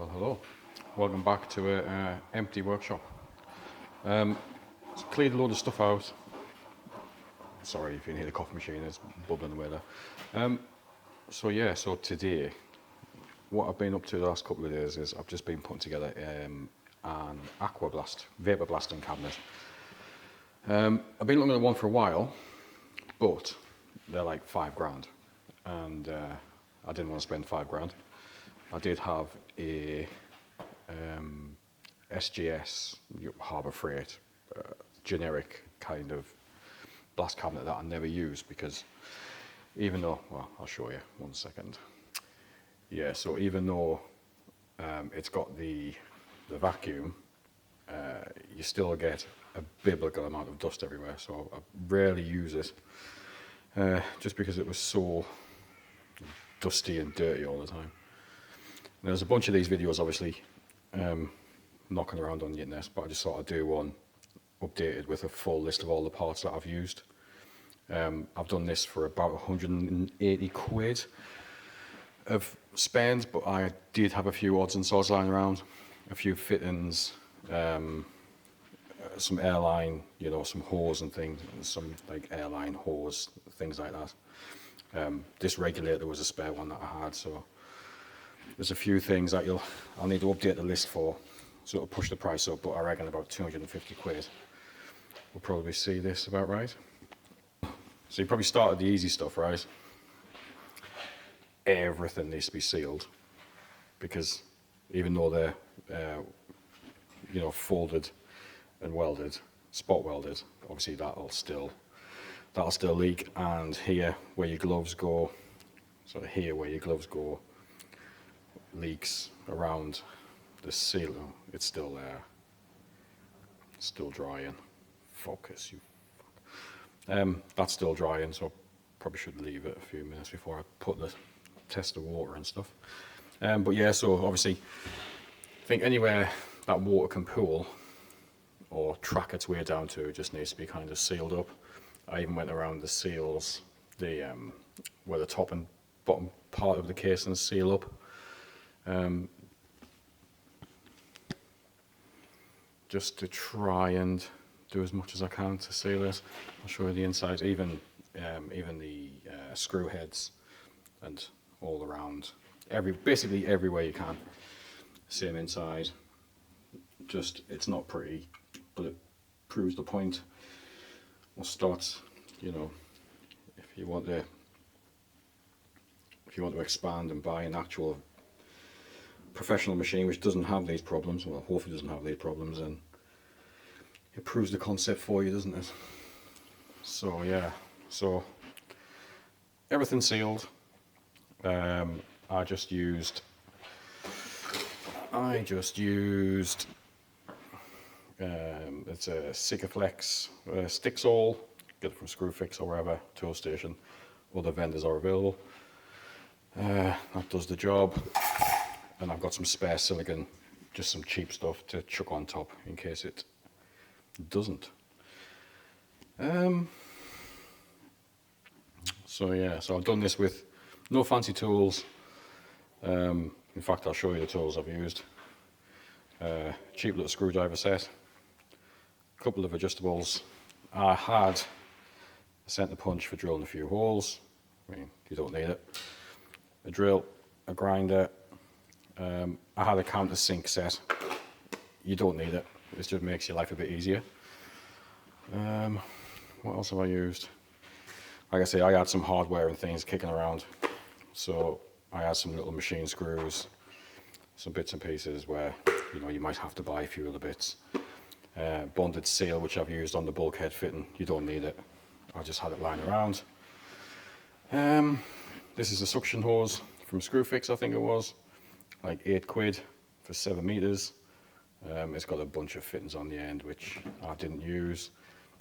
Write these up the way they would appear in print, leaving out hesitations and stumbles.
Well, hello. Welcome back to an empty workshop. Cleared a load of stuff out. Sorry if you can hear the coffee machine, it's bubbling away there. So today, what I've been up to the last couple of days is I've just been putting together an Vapour blasting cabinet. I've been looking at one for a while, but they're like £5,000, and I didn't want to spend £5,000. I did have a SGS Harbour Freight generic kind of blast cabinet that I never used, because even though, well, I'll show you one second. Yeah, so even though it's got the vacuum, you still get a biblical amount of dust everywhere, so I rarely use it just because it was so dusty and dirty all the time. And there's a bunch of these videos obviously knocking around on the internet, but I just thought I'd do one updated with a full list of all the parts that I've used. I've done this for about 180 quid of spend, but I did have a few odds and sods lying around, a few fittings, some airline, some hose and things, some like airline hose, things like that. This regulator was a spare one that I had, so there's a few things that I'll need to update the list for, so it'll push the price up, but I reckon about 250 quid will probably see this about right. So you probably started the easy stuff, right? Everything needs to be sealed, because even though they're folded and welded, spot welded, obviously that'll still leak. And here where your gloves go, leaks around the seal. It's still there, still drying. Focus, you fuck. That's still drying, so probably should leave it a few minutes before I put the test of water and stuff. But yeah, so obviously I think anywhere that water can pool or track its way down to, it just needs to be kind of sealed up. I even went around the seals, where the top and bottom part of the casing seal up. Just to try and do as much as I can to seal it. I'll show you the inside, even the screw heads and all around, basically everywhere you can. Same inside. Just, it's not pretty, but it proves the point. We'll start, if you want to expand and buy an actual professional machine which doesn't have these problems, well, hopefully doesn't have these problems, and it proves the concept for you, doesn't it? So yeah, so everything's sealed. I just used it's a Sikaflex stick sole. Get it from Screwfix or wherever, tool station. Other vendors are available. That does the job. And I've got some spare silicone, just some cheap stuff to chuck on top in case it doesn't. So yeah, so I've done this with no fancy tools. In fact, I'll show you the tools I've used. Cheap little screwdriver set, a couple of adjustables. I had a centre punch for drilling a few holes. I mean, you don't need it. A drill, a grinder. I had a countersink set. You don't need it. It just makes your life a bit easier. What else have I used? Like I say, I had some hardware and things kicking around, so I had some little machine screws, some bits and pieces where you might have to buy a few other bits. Bonded seal, which I've used on the bulkhead fitting. You don't need it. I just had it lying around. This is a suction hose from Screwfix, I think it was, like 8 quid for 7 meters. It's got a bunch of fittings on the end which I didn't use,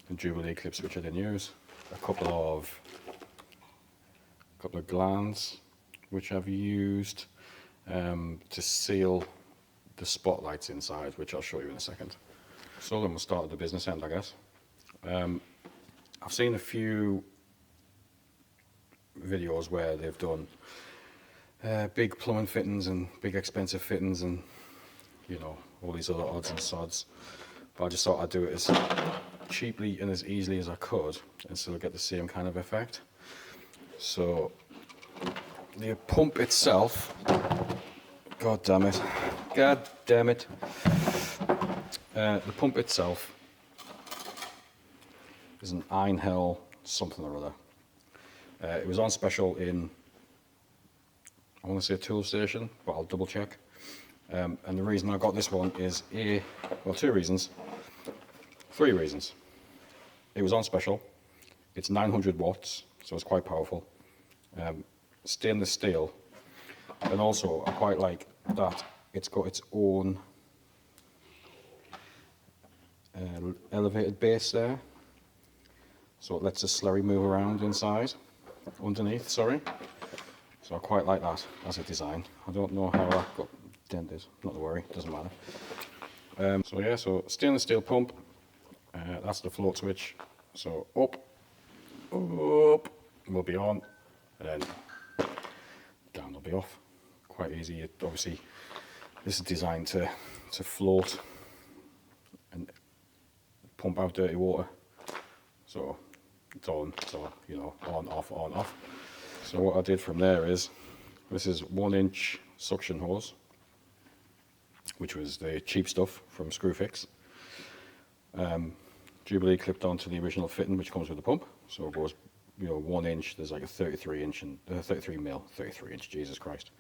and Jubilee clips which I didn't use. A couple of glands which I've used to seal the spotlights inside, which I'll show you in a second. So then we'll start at the business end, I guess. I've seen a few videos where they've done big plumbing fittings and big expensive fittings and, you know, all these other odds and sods. But I just thought I'd do it as cheaply and as easily as I could and still get the same kind of effect. So the pump itself, god damn it, the pump itself is an Einhell something or other. It was on special in, I want to say a tool station, but I'll double check. And the reason I got this one is well, three reasons. It was on special. It's 900 watts, so it's quite powerful. Stainless steel, and also I quite like that it's got its own elevated base there, so it lets the slurry move around underneath, sorry. So I quite like that as a design. I don't know how that got dented, not to worry, doesn't matter. So yeah, so stainless steel pump, that's the float switch, so up, will be on, and then down will be off. Quite easy. Obviously this is designed to float and pump out dirty water, so it's on, so you know, on off. So what I did from there is, this is 1-inch suction hose, which was the cheap stuff from Screwfix. Jubilee clipped onto the original fitting which comes with the pump, so it goes, you know, 1 inch. There's like a 33 inch and 33 inch, Jesus Christ,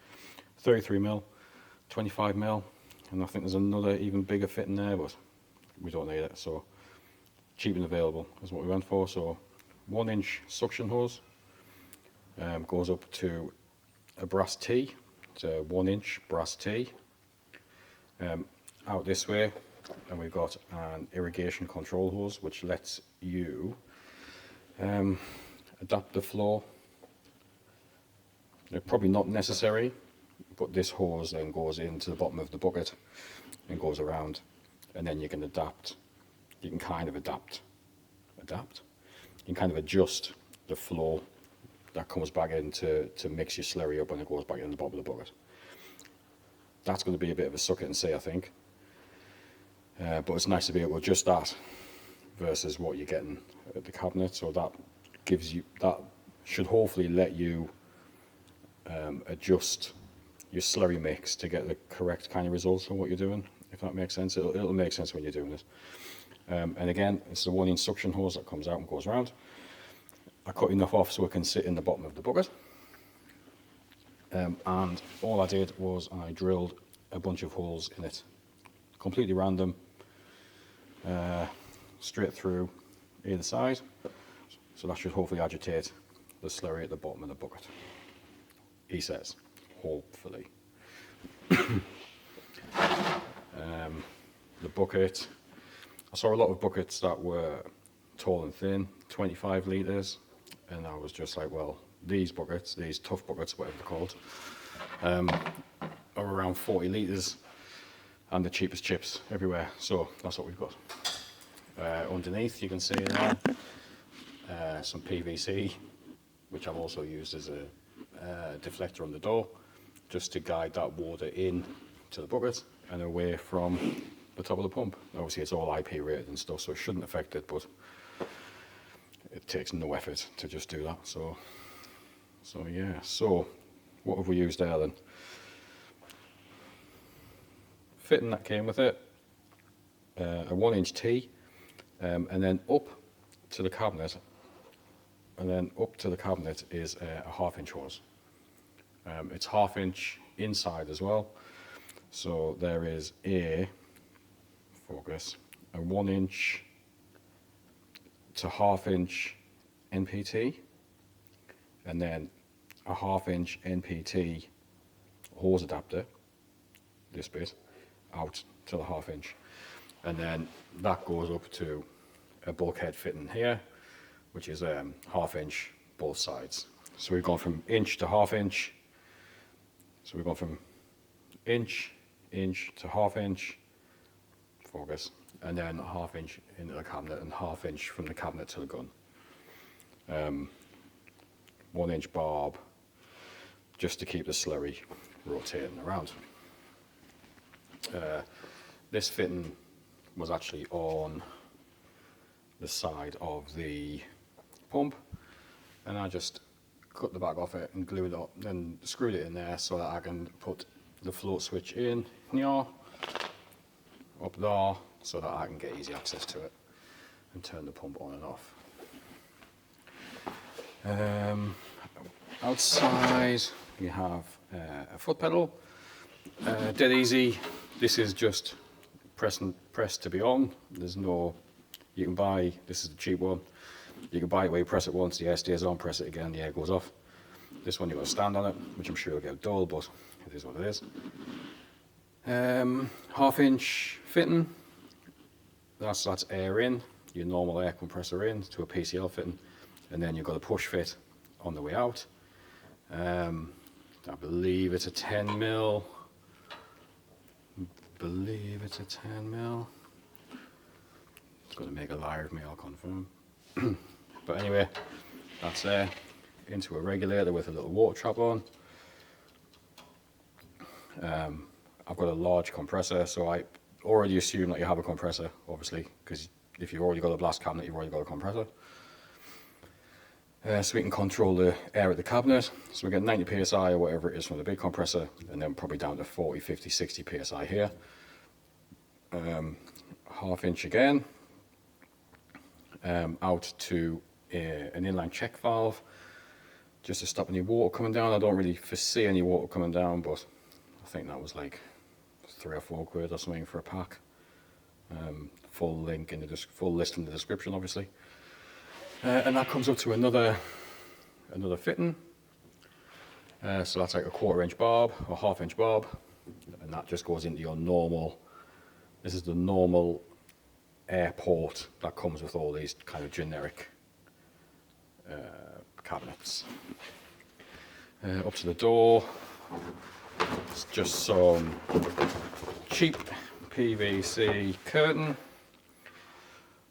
33 mil, 25 mil, and I think there's another even bigger fitting there, but we don't need it, so cheap and available is what we went for. So 1-inch suction hose, goes up to a brass T. It's a 1-inch brass T, out this way, and we've got an irrigation control hose which lets you adapt the flow. They're probably not necessary, but this hose then goes into the bottom of the bucket and goes around, and then you can adapt. You can kind of you can kind of adjust the flow that comes back in to mix your slurry up when it goes back in the bottom of the bucket. That's going to be a bit of a suck it and see, I think. But it's nice to be able to adjust that versus what you're getting at the cabinet. So that gives you, that should hopefully let you adjust your slurry mix to get the correct kind of results from what you're doing, if that makes sense. It'll make sense when you're doing this. And again, it's the 1-inch suction hose that comes out and goes around. I cut enough off so it can sit in the bottom of the bucket. And all I did was I drilled a bunch of holes in it, completely random, straight through either side. So that should hopefully agitate the slurry at the bottom of the bucket, he says, hopefully. The bucket, I saw a lot of buckets that were tall and thin, 25 litres, and I was just like, well, these buckets, these tough buckets, whatever they're called, are around 40 litres and the cheapest chips everywhere. So that's what we've got. Underneath you can see there some PVC, which I've also used as a deflector on the door, just to guide that water in to the bucket and away from the top of the pump. Obviously it's all IP rated and stuff, so it shouldn't affect it, but it takes no effort to just do that. So yeah, so what have we used there then? Fitting that came with it, a 1-inch T, and then up to the cabinet, is a 1/2-inch hose. It's 1/2-inch inside as well, so there is a 1-inch to 1/2-inch NPT, and then a 1/2-inch NPT hose adapter, this bit, out to the 1/2-inch, and then that goes up to a bulkhead fitting here, which is 1/2-inch both sides. So we've gone from inch to 1/2-inch, so we've gone from inch to 1/2-inch, focus, and then 1/2-inch into the cabinet and 1/2-inch from the cabinet to the gun. 1-inch barb, just to keep the slurry rotating around. This fitting was actually on the side of the pump, and I just cut the back off it and glued it up and screwed it in there so that I can put the float switch in here, up there, so that I can get easy access to it and turn the pump on and off. Outside you have a foot pedal, dead easy. This is just press to be on. There's no, you can buy, this is the cheap one, you can buy it where you press it once, the air stays on, press it again, the air goes off. This one you've got to stand on it, which I'm sure will get dull, but it is what it is. 1/2 inch fitting, that's air in, your normal air compressor in to a PCL fitting, and then you've got a push fit on the way out. I believe it's a 10mm. It's going to make a liar of me, I'll confirm. But anyway, that's there, into a regulator with a little water trap on. I've got a large compressor, so I already assume that you have a compressor, obviously, because if you've already got a blast cabinet, you've already got a compressor. So we can control the air at the cabinet. So we get 90 psi or whatever it is from the big compressor, and then probably down to 40, 50, 60 psi here. 1/2 inch again, out to an inline check valve, just to stop any water coming down. I don't really foresee any water coming down, but I think that was like 3 or 4 quid or something for a pack. Full link in the full list in the description, obviously. And that comes up to another fitting. So that's like a 1/4 inch barb or 1/2 inch barb, and that just goes into your normal. This is the normal air port that comes with all these kind of generic cabinets. Up to the door, it's just some cheap PVC curtain.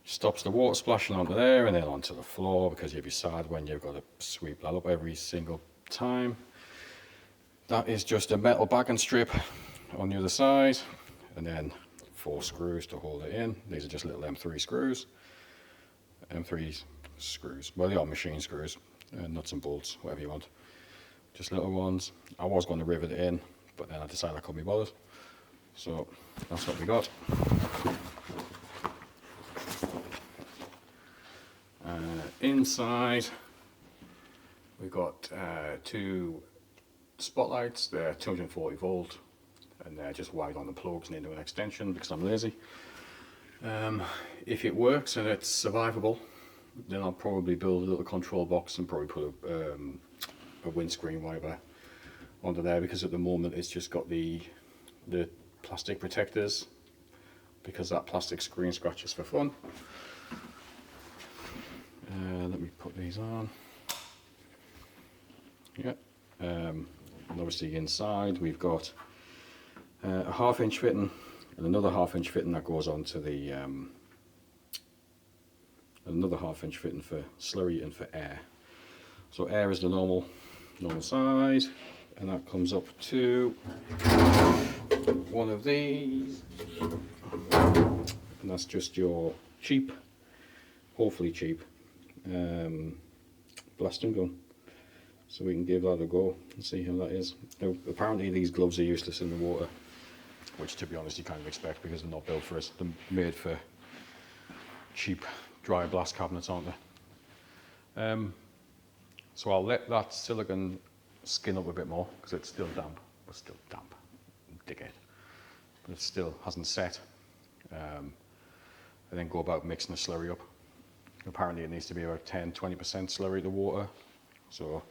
Stops the water splashing onto there and then onto the floor, because you'd be sad when you've got to sweep that up every single time. That is just a metal backing strip on the other side, and then 4 screws to hold it in. These are just little M3 screws. M3 screws, well, they are machine screws, nuts and bolts, whatever you want. Just little ones. I was going to rivet it in, but then I decided I couldn't be bothered. So that's what we got. Inside we've got 2 spotlights. They're 240 volt and they're just wired on the plugs and into an extension because I'm lazy. If it works and it's survivable, then I'll probably build a little control box and probably put a windscreen wiper onto there, because at the moment it's just got the plastic protectors, because that plastic screen scratches for fun. Let me put these on. Yeah, and obviously inside we've got a 1/2 inch fitting and another 1/2 inch fitting that goes on to the another 1/2 inch fitting for slurry and for air. So air is the normal size, and that comes up to one of these, and that's just your cheap, hopefully cheap, blasting gun. So we can give that a go and see how that is. Now, apparently these gloves are useless in the water, which to be honest you kind of expect, because they're not built for us. They're made for cheap dry blast cabinets, aren't they? So I'll let that silicone skin up a bit more, because it's still damp. It's still damp, dickhead. But it still hasn't set. And then go about mixing the slurry up. Apparently it needs to be about 10-20% slurry to water. So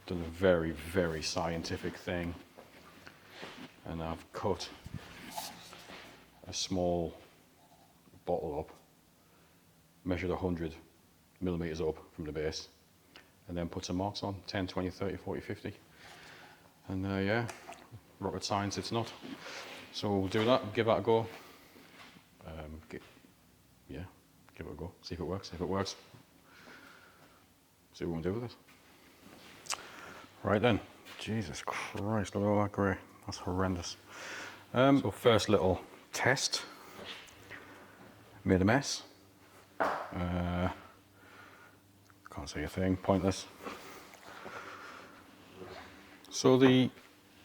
done a very, very scientific thing, and I've cut a small bottle up, measured 100 millimeters up from the base, and then put some marks on, 10, 20, 30, 40, 50. And yeah, rocket science it's not. So we'll do that, give that a go. Yeah, give it a go, see if it works. If it works, see what we can do with it. Right then, Jesus Christ, look at all that grey. That's horrendous. So first little test. Made a mess. Can't see a thing, pointless. So the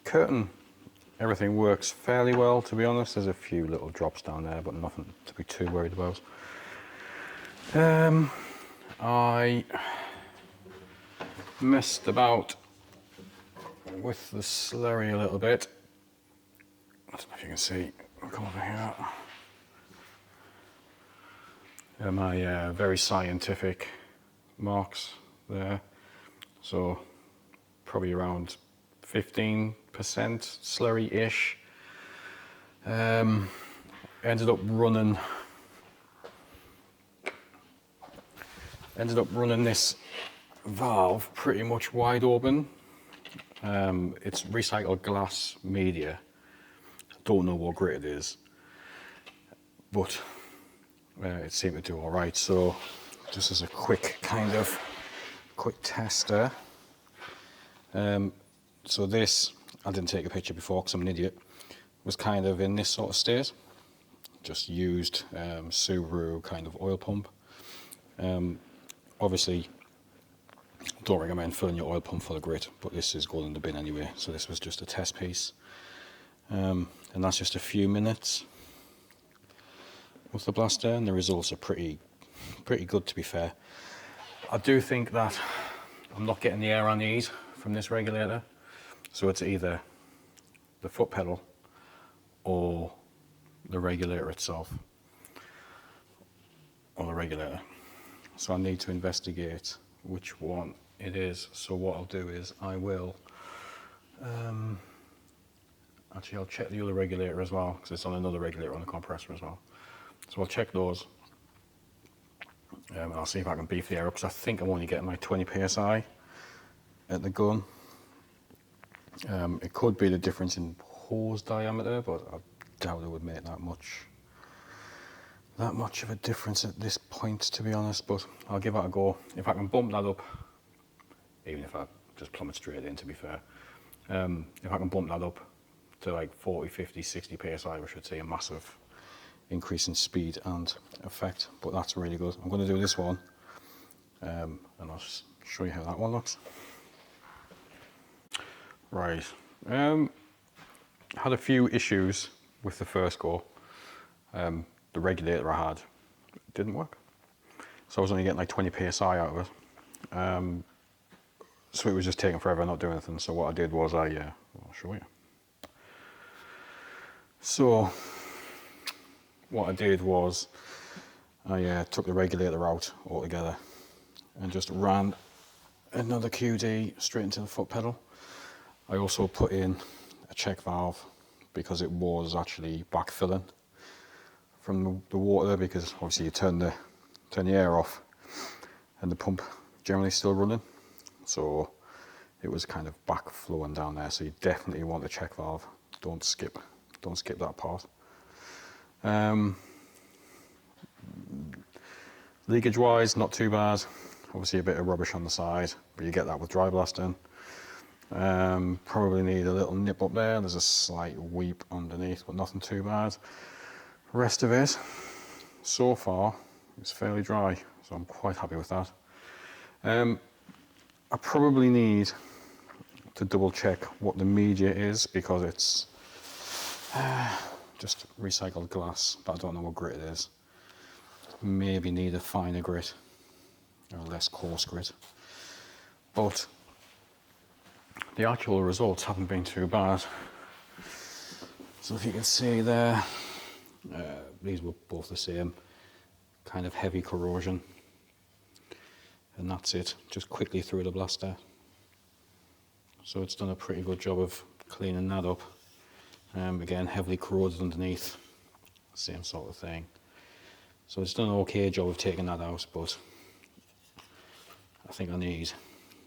curtain, everything works fairly well, to be honest. There's a few little drops down there, but nothing to be too worried about. I messed about with the slurry a little bit. I don't know if you can see. I'll come over here. My very scientific marks there. So probably around 15% slurry-ish. Ended up running this valve pretty much wide open. It's recycled glass media. I don't know what grit it is, but it seemed to do all right. So just as a quick tester. So this, I didn't take a picture before because I'm an idiot, was kind of in this sort of state. Just used Subaru kind of oil pump. Obviously, don't recommend filling your oil pump full of grit, but this is going in the bin anyway. So this was just a test piece. And that's just a few minutes with the blaster, and the results are pretty good, to be fair. I do think that I'm not getting the air I need from this regulator. So it's either the foot pedal or the regulator itself, or the regulator. So I need to investigate which one it is. So what I'll do is I will, actually I'll check the other regulator as well, because it's on another regulator on the compressor as well. So I'll check those, and I'll see if I can beef the air up, because I think I'm only getting like 20 psi at the gun. It could be the difference in hose diameter, but I doubt it would make that much of a difference at this point, to be honest. But I'll give that a go. If I can bump that up, even if I just plummet straight in, to be fair, if I can bump that up to like 40, 50, 60 psi, we should see a massive increase in speed and effect. But that's really good. I'm going to do this one, and I'll show you how that one looks. Right, had a few issues with the first go. The regulator I had didn't work, so I was only getting like 20 psi out of it. So it was just taking forever, not doing anything. So what I did was I'll show you. So what I did was I took the regulator out altogether and just ran another QD straight into the foot pedal. I also put in a check valve because it was actually backfilling from the water, because obviously you turn the air off and the pump generally still running, so it was kind of backflowing down there. So you definitely want a check valve. Don't skip that part. Leakage wise, not too bad. Obviously a bit of rubbish on the side, but you get that with dry blasting. Probably need a little nip up there. There's a slight weep underneath, but nothing too bad. Rest of it, so far, is fairly dry, so I'm quite happy with that. I probably need to double check what the media is, because it's just recycled glass, but I don't know what grit it is. Maybe need a finer grit or less coarse grit, but the actual results haven't been too bad. So if you can see there, these were both the same, kind of heavy corrosion, and that's it, just quickly through the blaster. So it's done a pretty good job of cleaning that up. Again, heavily corroded underneath, same sort of thing. So it's done an okay job of taking that out, but I think I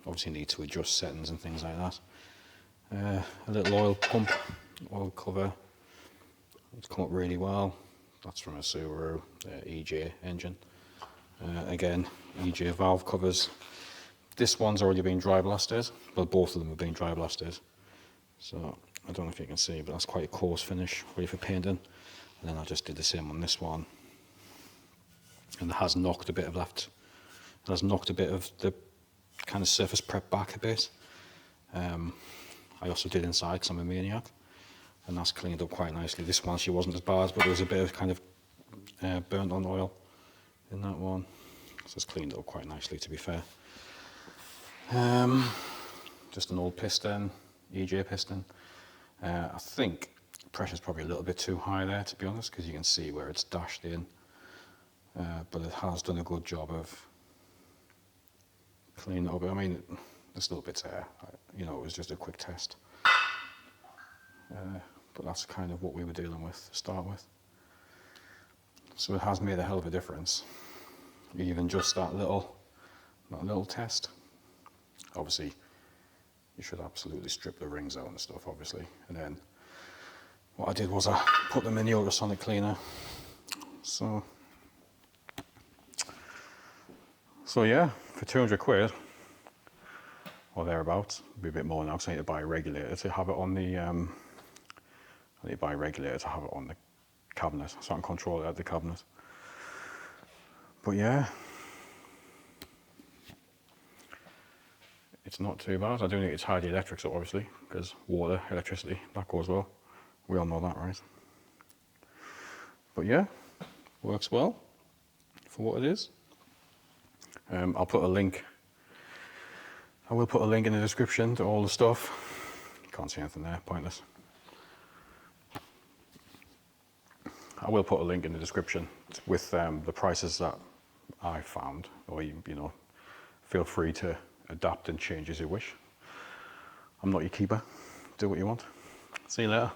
obviously need to adjust settings and things like that. A little oil pump, oil cover, it's come up really well. That's from a Subaru EJ engine. Again, EJ valve covers This one's already been dry blasted. Well, both of them have been dry blasted. So I don't know if you can see, but that's quite a coarse finish, ready for painting. And then I just did the same on this one. And it has knocked a bit of the kind of surface prep back a bit. I also did inside because I'm a maniac, and that's cleaned up quite nicely. This one she wasn't as bad, but there was a bit of kind of burnt on oil in that one, so it's cleaned up quite nicely, to be fair. Just an old piston, EJ piston. I think pressure's probably a little bit too high there, to be honest, because you can see where it's dashed in. But it has done a good job of cleaning it up. I mean, there's little bits there. You know, it was just a quick test. But that's kind of what we were dealing with to start with. So it has made a hell of a difference. Even just that little test. Obviously, you should absolutely strip the rings out and stuff, obviously. And then what I did was I put them in the ultrasonic cleaner. So yeah, for 200 quid, or thereabouts, it'll be a bit more now because I need to buy a regulator to have it on the, I need to buy a regulator to have it on the cabinet, so I can control it at the cabinet. But yeah, it's not too bad. I do need to tie the electrics up, obviously, because water, electricity, that goes well. We all know that, right? But yeah, works well for what it is. I'll put a link. I will put a link in the description to all the stuff. You can't see anything there, pointless. I will put a link in the description with the prices that I found, or you know, feel free to adapt and change as you wish. I'm not your keeper. Do what you want. See you later.